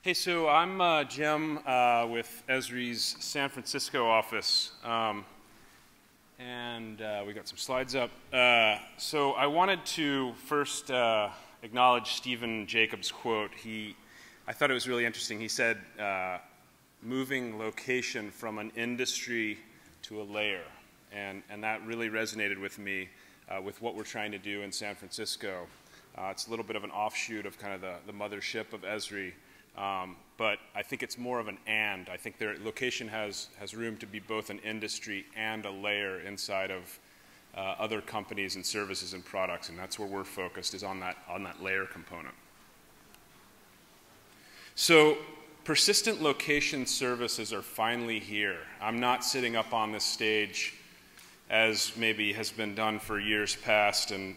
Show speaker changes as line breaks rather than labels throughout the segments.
Hey, so I'm Jim with Esri's San Francisco office, and we got some slides up. So I wanted to first acknowledge Stephen Jacobs' quote. I thought it was really interesting. He said, moving location from an industry to a layer, and that really resonated with me with what we're trying to do in San Francisco. It's a little bit of an offshoot of kind of the mothership of Esri. But I think it's more of an and. I think their location has room to be both an industry and a layer inside of other companies and services and products, and that's where we're focused, is on that layer component. So persistent location services are finally here. I'm not sitting up on this stage as maybe has been done for years past and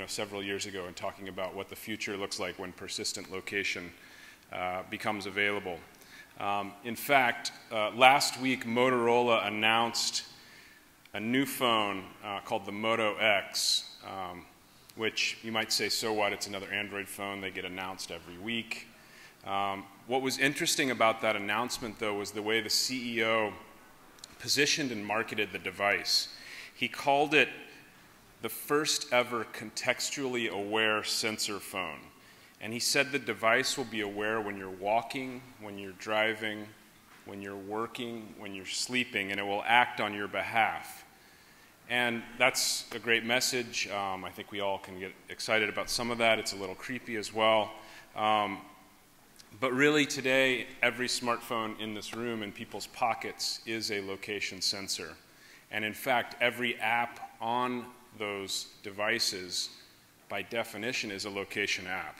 several years ago, and talking about what the future looks like when persistent location becomes available. In fact, last week Motorola announced a new phone called the Moto X, which you might say, so what, it's another Android phone, they get announced every week. What was interesting about that announcement, though, was the way the CEO positioned and marketed the device. He called it the first ever contextually aware sensor phone. And he said the device will be aware when you're walking, when you're driving, when you're working, when you're sleeping, and it will act on your behalf. And that's a great message. I think we all can get excited about some of that. It's a little creepy as well. But really today, every smartphone in this room, in people's pockets, is a location sensor. And in fact, every app on those devices, by definition, is a location app.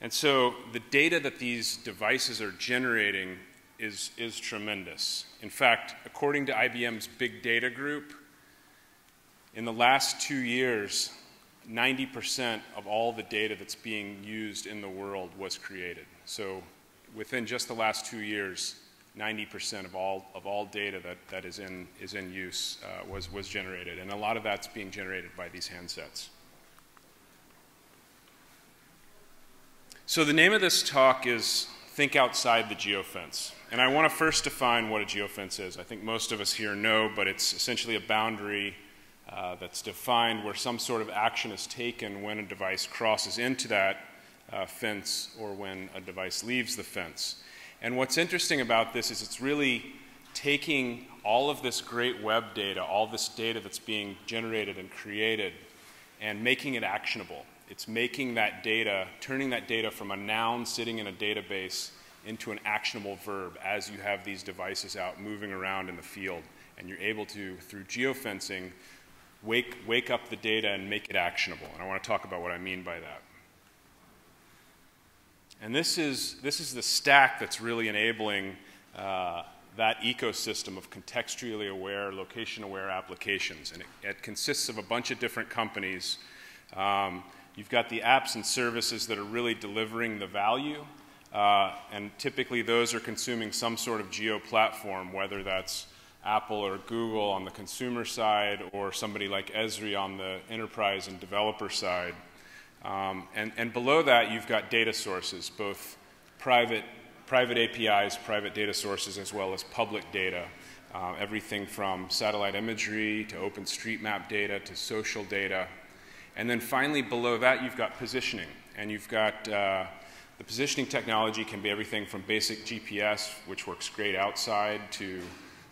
And so the data that these devices are generating is tremendous. In fact, according to IBM's Big Data Group, in the last 2 years, 90% of all the data that's being used in the world was created. So within just the last 2 years, 90% of all data that is in use was generated. And a lot of that's being generated by these handsets. So the name of this talk is Think Outside the Geofence. And I want to first define what a geofence is. I think most of us here know, but it's essentially a boundary that's defined where some sort of action is taken when a device crosses into that fence or when a device leaves the fence. And what's interesting about this is it's really taking all of this great web data, all this data that's being generated and created, and making it actionable. It's making that data, turning that data from a noun sitting in a database into an actionable verb as you have these devices out moving around in the field. And you're able to, through geofencing, wake up the data and make it actionable. And I want to talk about what I mean by that. And this is the stack that's really enabling that ecosystem of contextually aware, location-aware applications. And it consists of a bunch of different companies. You've got the apps and services that are really delivering the value, and typically those are consuming some sort of geo platform, whether that's Apple or Google on the consumer side, or somebody like Esri on the enterprise and developer side. And below that, you've got data sources, both private APIs, private data sources, as well as public data. Everything from satellite imagery to OpenStreetMap data to social data. And then finally, below that, you've got positioning. And you've got the positioning technology can be everything from basic GPS, which works great outside, to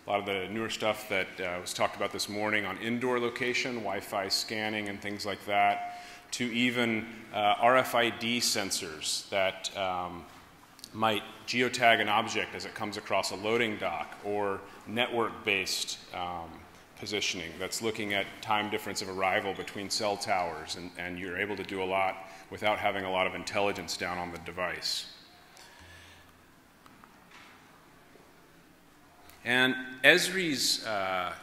a lot of the newer stuff that was talked about this morning on indoor location, Wi-Fi scanning and things like that, to even RFID sensors that might geotag an object as it comes across a loading dock, or network-based positioning that's looking at time difference of arrival between cell towers, and you're able to do a lot without having a lot of intelligence down on the device. And Esri's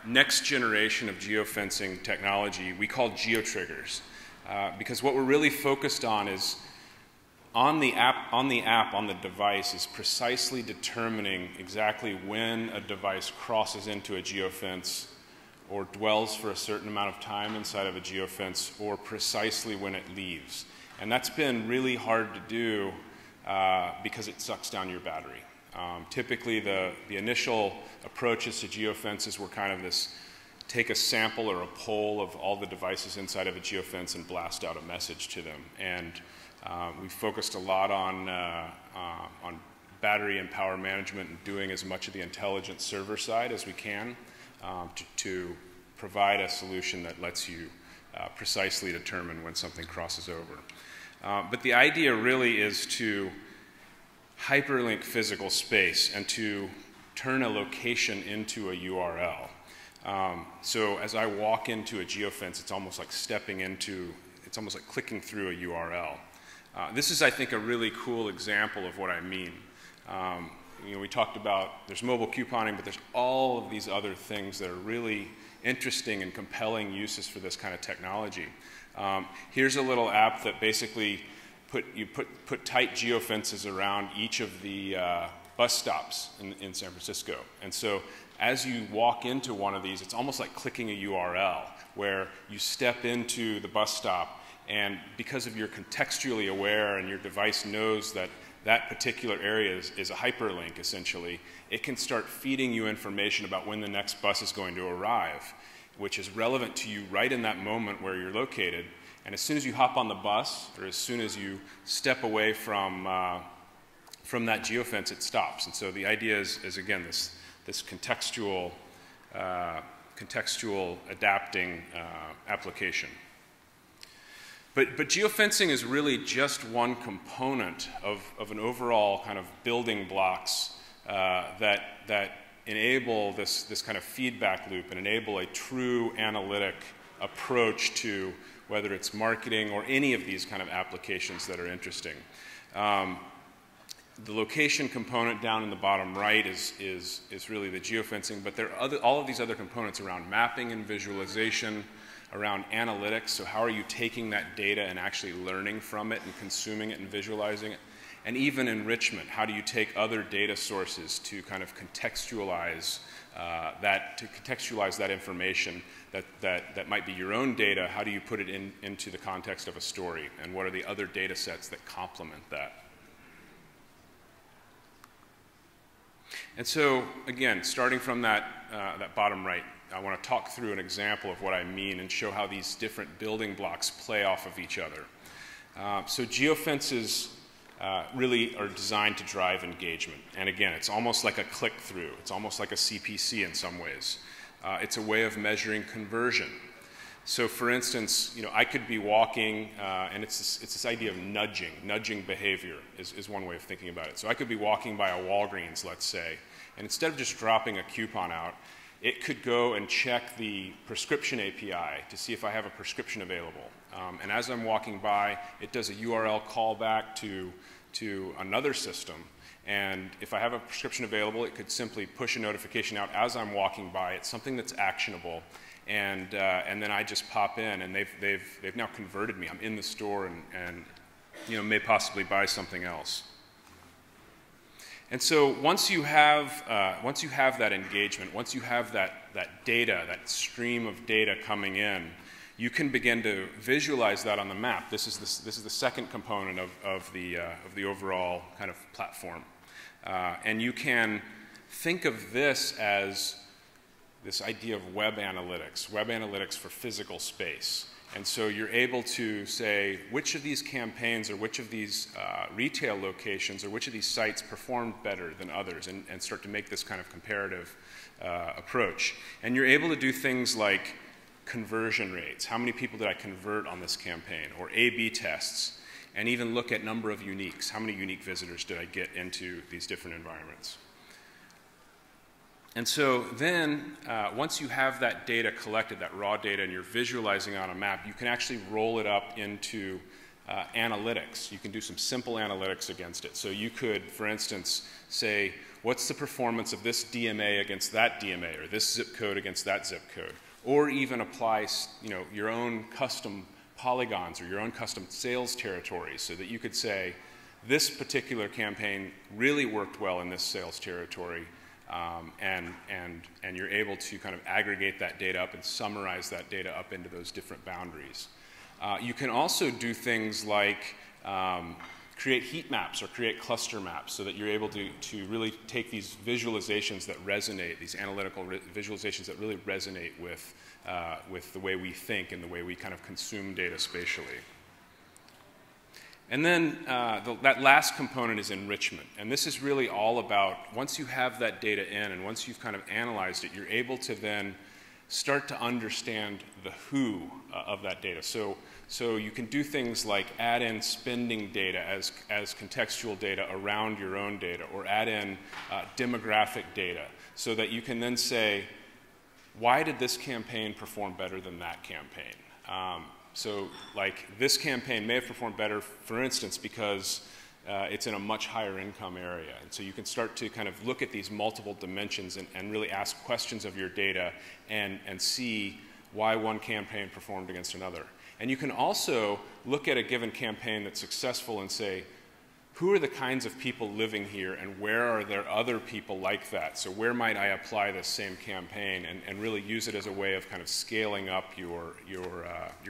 next generation of geofencing technology we call Geo Triggers, because what we're really focused on is on the app, on the device, is precisely determining exactly when a device crosses into a geofence or dwells for a certain amount of time inside of a geofence, or precisely when it leaves. And that's been really hard to do because it sucks down your battery. Typically, the initial approaches to geofences were kind of this: take a sample or a poll of all the devices inside of a geofence and blast out a message to them. And we focused a lot on battery and power management and doing as much of the intelligent server side as we can to provide a solution that lets you precisely determine when something crosses over. But the idea really is to hyperlink physical space and to turn a location into a URL. So as I walk into a geofence, it's almost like it's almost like clicking through a URL. This is, I think, a really cool example of what I mean. We talked about there's mobile couponing, but there's all of these other things that are really interesting and compelling uses for this kind of technology. Here's a little app that basically put tight geofences around each of the bus stops in San Francisco. And so as you walk into one of these, it's almost like clicking a URL where you step into the bus stop, and because of you're contextually aware and your device knows that that particular area is a hyperlink, essentially, it can start feeding you information about when the next bus is going to arrive, which is relevant to you right in that moment where you're located. And as soon as you hop on the bus, or as soon as you step away from that geofence, it stops. And so the idea is again, this contextual adapting application. But geofencing is really just one component of an overall kind of building blocks that enable this kind of feedback loop and enable a true analytic approach to whether it's marketing or any of these kind of applications that are interesting. The location component down in the bottom right is really the geofencing, but there are all of these other components around mapping and visualization, around analytics. So how are you taking that data and actually learning from it and consuming it and visualizing it? And even enrichment. How do you take other data sources to kind of contextualize that information that might be your own data? How do you put it into the context of a story? And what are the other data sets that complement that? And so, again, starting from that bottom right, I want to talk through an example of what I mean and show how these different building blocks play off of each other. So geofences really are designed to drive engagement. And again, it's almost like a click-through. It's almost like a CPC in some ways. It's a way of measuring conversion. So for instance, I could be walking, and it's this idea of nudging behavior is one way of thinking about it. So I could be walking by a Walgreens, let's say, and instead of just dropping a coupon out, it could go and check the prescription API to see if I have a prescription available. And as I'm walking by, it does a URL callback to another system. And if I have a prescription available, it could simply push a notification out as I'm walking by. It's something that's actionable. And then I just pop in, and they've now converted me. I'm in the store and may possibly buy something else. And so once you have that engagement, once you have that data, that stream of data coming in, you can begin to visualize that on the map. This is the second component of the overall kind of platform, and you can think of this as this idea of web analytics for physical space. And so you're able to say which of these campaigns or which of these retail locations or which of these sites performed better than others, and start to make this kind of comparative approach. And you're able to do things like conversion rates. How many people did I convert on this campaign? Or A/B tests. And even look at number of uniques. How many unique visitors did I get into these different environments? And so then, once you have that data collected, that raw data, and you're visualizing on a map, you can actually roll it up into analytics. You can do some simple analytics against it. So you could, for instance, say, what's the performance of this DMA against that DMA, or this zip code against that zip code? Or even apply, your own custom polygons or your own custom sales territories, so that you could say, this particular campaign really worked well in this sales territory. And you're able to kind of aggregate that data up and summarize that data up into those different boundaries. You can also do things like create heat maps or create cluster maps so that you're able to really take these visualizations that resonate, these analytical visualizations that really resonate with the way we think and the way we kind of consume data spatially. And then that last component is enrichment. And this is really all about, once you have that data in and once you've kind of analyzed it, you're able to then start to understand the who of that data. So you can do things like add in spending data as contextual data around your own data, or add in demographic data so that you can then say, why did this campaign perform better than that campaign? So like this campaign may have performed better, for instance, because it's in a much higher income area. And so you can start to kind of look at these multiple dimensions and really ask questions of your data and see why one campaign performed against another. And you can also look at a given campaign that's successful and say, who are the kinds of people living here and where are there other people like that? So where might I apply this same campaign and really use it as a way of kind of scaling up your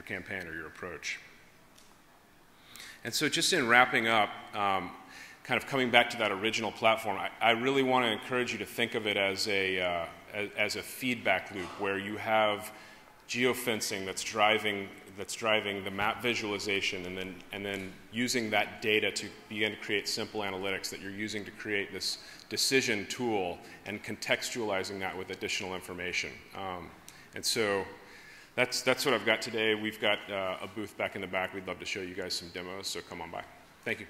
campaign or your approach. And so just in wrapping up, kind of coming back to that original platform, I really want to encourage you to think of it as a feedback loop where you have geofencing that's driving the map visualization, and then using that data to begin to create simple analytics that you're using to create this decision tool and contextualizing that with additional information. And so that's what I've got today. We've got a booth back in the back. We'd love to show you guys some demos, so come on by. Thank you.